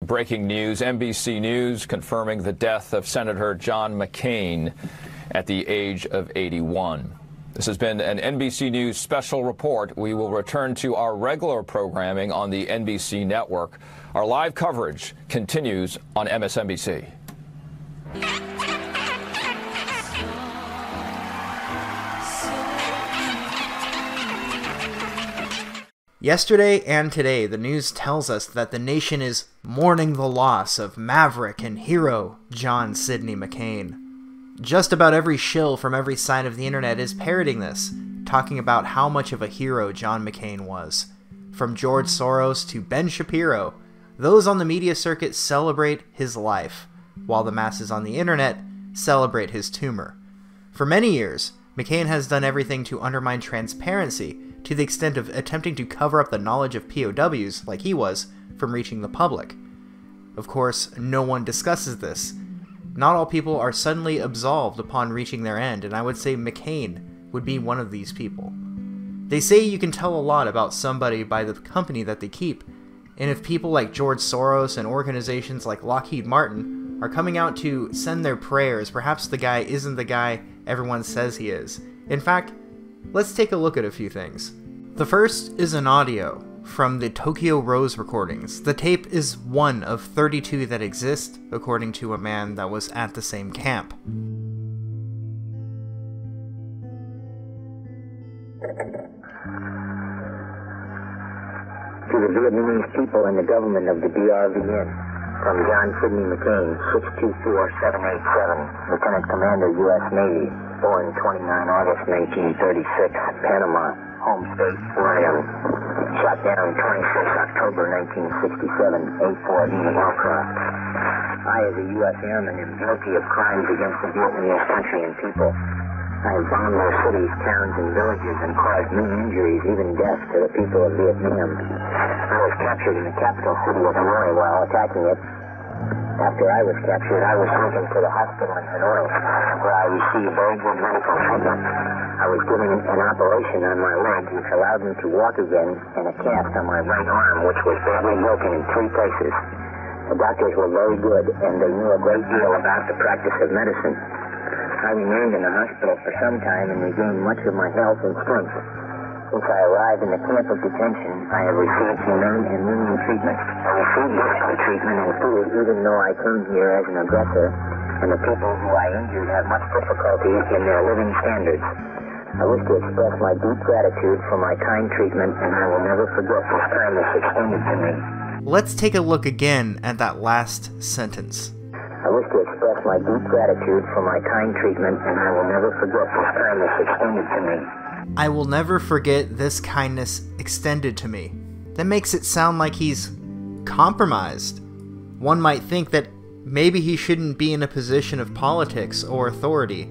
Breaking news, NBC News confirming the death of Senator John McCain at the age of 81. This has been an NBC News special report. We will return to our regular programming on the NBC network. Our live coverage continues on MSNBC. Yesterday and today, the news tells us that the nation is mourning the loss of maverick and hero John Sidney McCain. Just about every shill from every side of the internet is parroting this, talking about how much of a hero John McCain was. From George Soros to Ben Shapiro, those on the media circuit celebrate his life, while the masses on the internet celebrate his tumor. For many years, McCain has done everything to undermine transparency, to the extent of attempting to cover up the knowledge of POWs, like he was, from reaching the public. Of course, no one discusses this. Not all people are suddenly absolved upon reaching their end, and I would say McCain would be one of these people. They say you can tell a lot about somebody by the company that they keep, and if people like George Soros and organizations like Lockheed Martin are coming out to send their prayers, perhaps the guy isn't the guy everyone says he is. In fact, let's take a look at a few things. The first is an audio from the Tokyo Rose recordings. The tape is one of 32 that exist, according to a man that was at the same camp. To the Vietnamese people and the government of the DRVN. From John Sidney McCain, 624787, Lieutenant Commander, U.S. Navy, born 29 August 1936, Panama, home state, Florida. Shot down 26 October 1967, A4E aircraft. I, as a U.S. Airman, am guilty of crimes against the Vietnamese country and people. I have bombed their cities, towns, and villages and caused many injuries, even death, to the people of Vietnam. I was captured in the capital city of Hanoi while attacking it. After I was captured, I was taken to the hospital in Hanoi, where I received very good medical treatment. I was given an operation on my leg, which allowed me to walk again, and a cast on my right arm, which was badly broken in 3 places. The doctors were very good, and they knew a great deal about the practice of medicine. I remained in the hospital for some time and regained much of my health and strength. Since I arrived in the camp of detention, I have received humane and lenient treatment. I received medical treatment and food even though I came here as an aggressor, and the people who I injured have much difficulty in their living standards. I wish to express my deep gratitude for my kind treatment, and I will never forget this kindness extended to me. Let's take a look again at that last sentence. I wish to express my deep gratitude for my kind treatment, and I will never forget this kindness extended to me. I will never forget this kindness extended to me. That makes it sound like he's compromised. One might think that maybe he shouldn't be in a position of politics or authority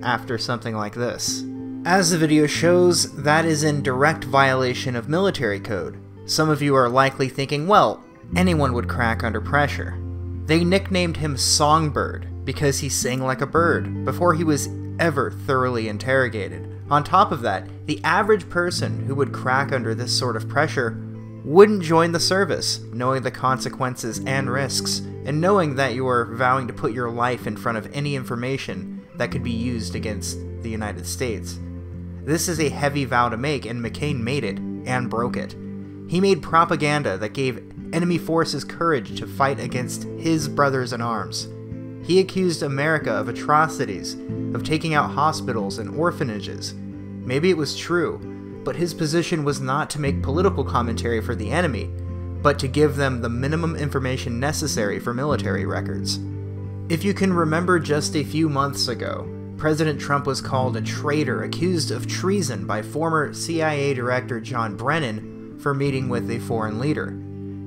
after something like this. As the video shows, that is in direct violation of military code. Some of you are likely thinking, well, anyone would crack under pressure. They nicknamed him Songbird because he sang like a bird before he was ever thoroughly interrogated. On top of that, the average person who would crack under this sort of pressure wouldn't join the service, knowing the consequences and risks, and knowing that you are vowing to put your life in front of any information that could be used against the United States. This is a heavy vow to make, and McCain made it, and broke it. He made propaganda that gave enemy forces courage to fight against his brothers in arms. He accused America of atrocities, of taking out hospitals and orphanages. Maybe it was true, but his position was not to make political commentary for the enemy, but to give them the minimum information necessary for military records. If you can remember just a few months ago, President Trump was called a traitor, accused of treason by former CIA Director John Brennan for meeting with a foreign leader.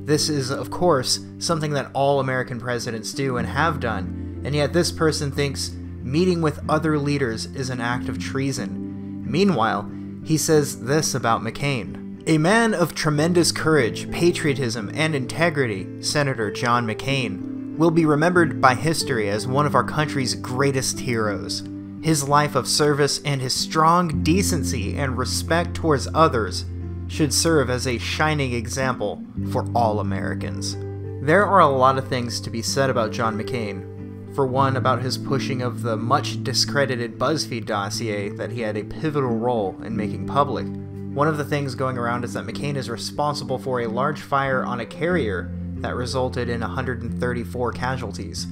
This is, of course, something that all American presidents do and have done, and yet this person thinks meeting with other leaders is an act of treason. Meanwhile, he says this about McCain. A man of tremendous courage, patriotism, and integrity, Senator John McCain, will be remembered by history as one of our country's greatest heroes. His life of service and his strong decency and respect towards others should serve as a shining example for all Americans. There are a lot of things to be said about John McCain. For one, about his pushing of the much discredited BuzzFeed dossier that he had a pivotal role in making public. One of the things going around is that McCain is responsible for a large fire on a carrier that resulted in 134 casualties.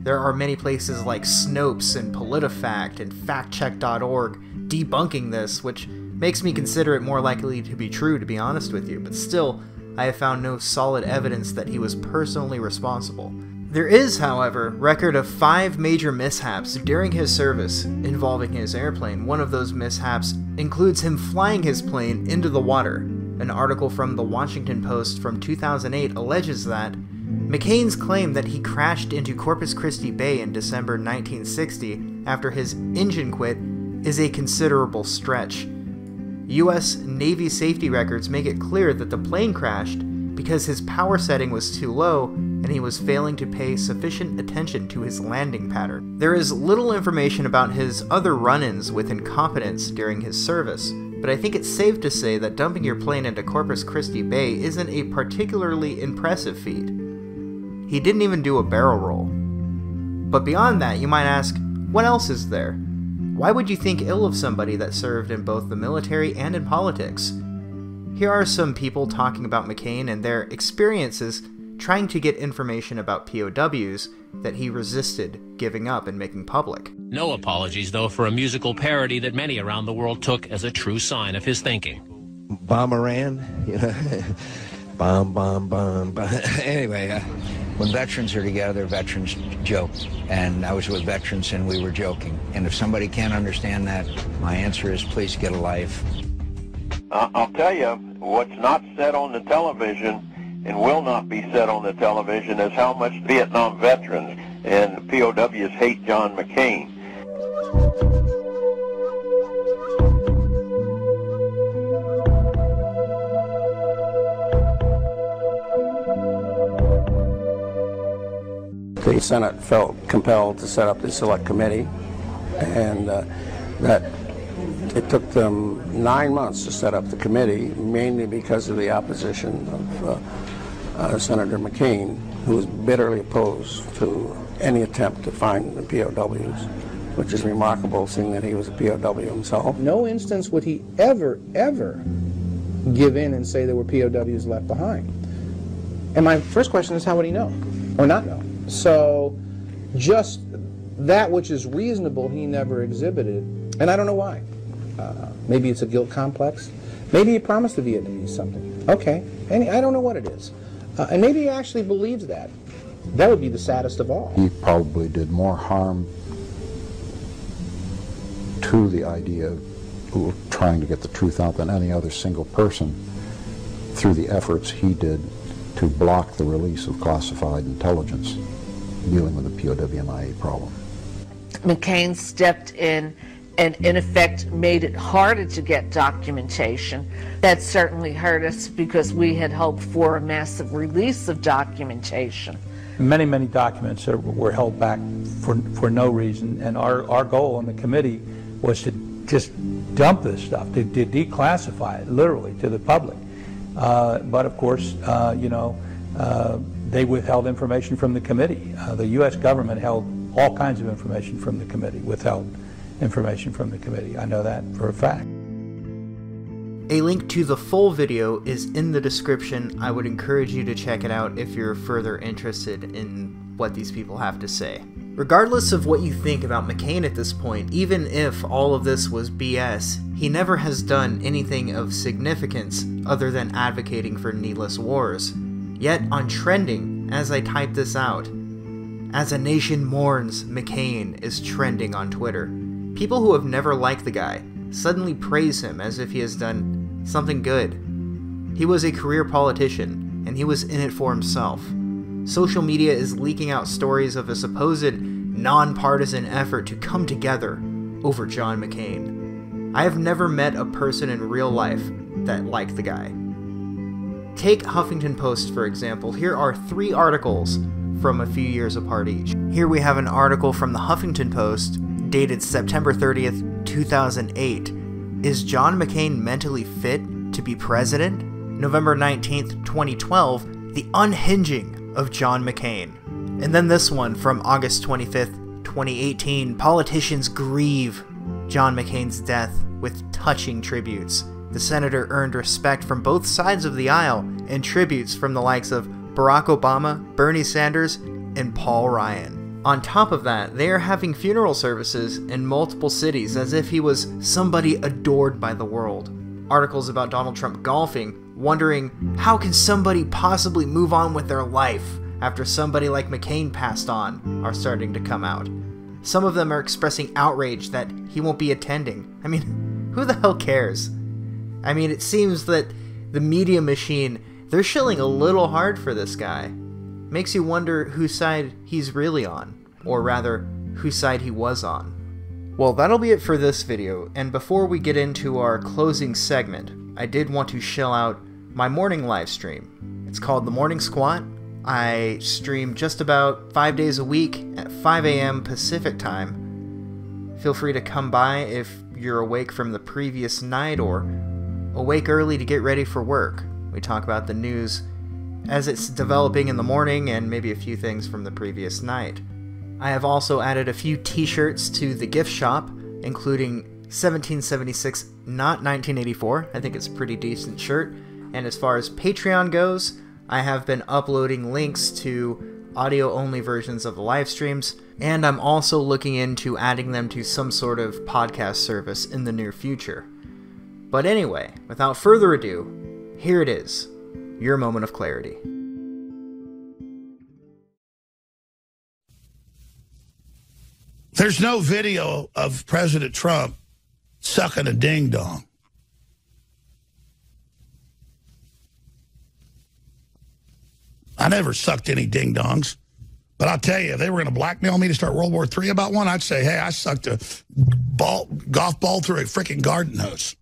There are many places like Snopes and PolitiFact and FactCheck.org debunking this, which makes me consider it more likely to be true, to be honest with you, but still, I have found no solid evidence that he was personally responsible. There is, however, record of 5 major mishaps during his service involving his airplane. One of those mishaps includes him flying his plane into the water. An article from the Washington Post from 2008 alleges that McCain's claim that he crashed into Corpus Christi Bay in December 1960 after his engine quit is a considerable stretch. U.S. Navy safety records make it clear that the plane crashed because his power setting was too low and he was failing to pay sufficient attention to his landing pattern. There is little information about his other run-ins with incompetence during his service, but I think it's safe to say that dumping your plane into Corpus Christi Bay isn't a particularly impressive feat. He didn't even do a barrel roll. But beyond that, you might ask, what else is there? Why would you think ill of somebody that served in both the military and in politics? Here are some people talking about McCain and their experiences trying to get information about POWs that he resisted giving up and making public. No apologies, though, for a musical parody that many around the world took as a true sign of his thinking. Bomberan, you know, bomb, bomb, bomb, bomb. Anyway, when veterans are together, veterans joke. And I was with veterans and we were joking. And if somebody can't understand that, my answer is please get a life. I'll tell you, what's not said on the television and will not be said on the television is how much Vietnam veterans and POWs hate John McCain. The Senate felt compelled to set up the Select Committee, and that it took them 9 months to set up the committee, mainly because of the opposition of Senator McCain, who was bitterly opposed to any attempt to find the POWs, which is remarkable, seeing that he was a POW himself. No instance would he ever give in and say there were POWs left behind. And my first question is, how would he know, or not know? So just that which is reasonable he never exhibited, and I don't know why. Maybe it's a guilt complex. Maybe he promised the Vietnamese something. Okay, and I don't know what it is. And maybe he actually believes that. That would be the saddest of all. He probably did more harm to the idea of trying to get the truth out than any other single person through the efforts he did to block the release of classified intelligence dealing with the POW-MIA problem. McCain stepped in and in effect made it harder to get documentation. That certainly hurt us because we had hoped for a massive release of documentation. Many documents were held back for no reason, and our goal on the committee was to just dump this stuff, to declassify it literally to the public. But of course, they withheld information from the committee. The U.S. government held all kinds of information from the committee, withheld information from the committee. I know that for a fact. A link to the full video is in the description. I would encourage you to check it out if you're further interested in what these people have to say. Regardless of what you think about McCain at this point, even if all of this was BS, he never has done anything of significance other than advocating for needless wars. Yet on trending, as I type this out, "As a nation mourns, McCain" is trending on Twitter. People who have never liked the guy suddenly praise him as if he has done something good. He was a career politician, and he was in it for himself. Social media is leaking out stories of a supposed nonpartisan effort to come together over John McCain. I have never met a person in real life that liked the guy. Take Huffington Post, for example. Here are 3 articles from a few years apart each. Here we have an article from the Huffington Post dated September 30th, 2008. Is John McCain mentally fit to be president? November 19th, 2012, The Unhinging of John McCain. And then this one from August 25th, 2018. Politicians grieve John McCain's death with touching tributes. The senator earned respect from both sides of the aisle and tributes from the likes of Barack Obama, Bernie Sanders, and Paul Ryan. On top of that, they are having funeral services in multiple cities as if he was somebody adored by the world. Articles about Donald Trump golfing, wondering how can somebody possibly move on with their life after somebody like McCain passed on, are starting to come out. Some of them are expressing outrage that he won't be attending. I mean, who the hell cares? I mean, it seems that the media machine, they're shilling a little hard for this guy. Makes you wonder whose side he's really on, or rather, whose side he was on. Well, that'll be it for this video, and before we get into our closing segment, I did want to shell out my morning live stream. It's called The Morning Squat. I stream just about 5 days a week at 5 a.m. Pacific time. Feel free to come by if you're awake from the previous night or awake early to get ready for work. We talk about the news as it's developing in the morning and maybe a few things from the previous night. I have also added a few t-shirts to the gift shop, including 1776, not 1984. I think it's a pretty decent shirt. And as far as Patreon goes, I have been uploading links to audio-only versions of the live streams, and I'm also looking into adding them to some sort of podcast service in the near future. But anyway, without further ado, here it is, your moment of clarity. There's no video of President Trump sucking a ding-dong. I never sucked any ding-dongs. But I'll tell you, if they were going to blackmail me to start World War III about one, I'd say, hey, I sucked a golf ball through a freaking garden hose.